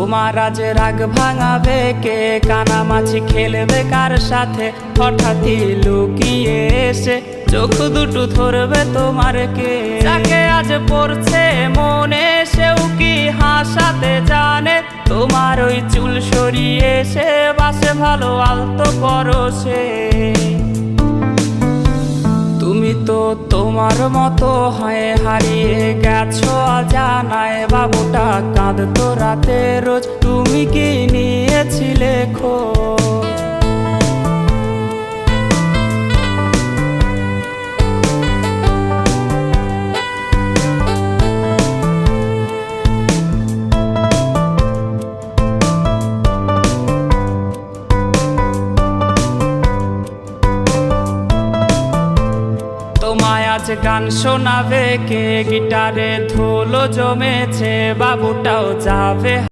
তোমার আজ রাগ ভাঙাবে কে, কানামাছি খেলবে কার সাথে, হঠাৎই লুকিয়ে এসে চোখ দুটো ধরবে তোমার কে। যাকে আজ পড়ছে মনে সেও কি হাসাতে জানে, তোমার ওই চুল সরিয়ে সে বাসে ভালো আলতো পরশে। তুমি তো তোমার মতো হয়ে হারিয়ে গেছো অজানায়, বাবুটা কাঁদতো রাতে রোজ, তুমি কি নিয়েছিলে খোঁজ? তোমায় আজ গান শোনাবে কে, গিটারে ধুলো জমেছে, বাবুটাও যাবে।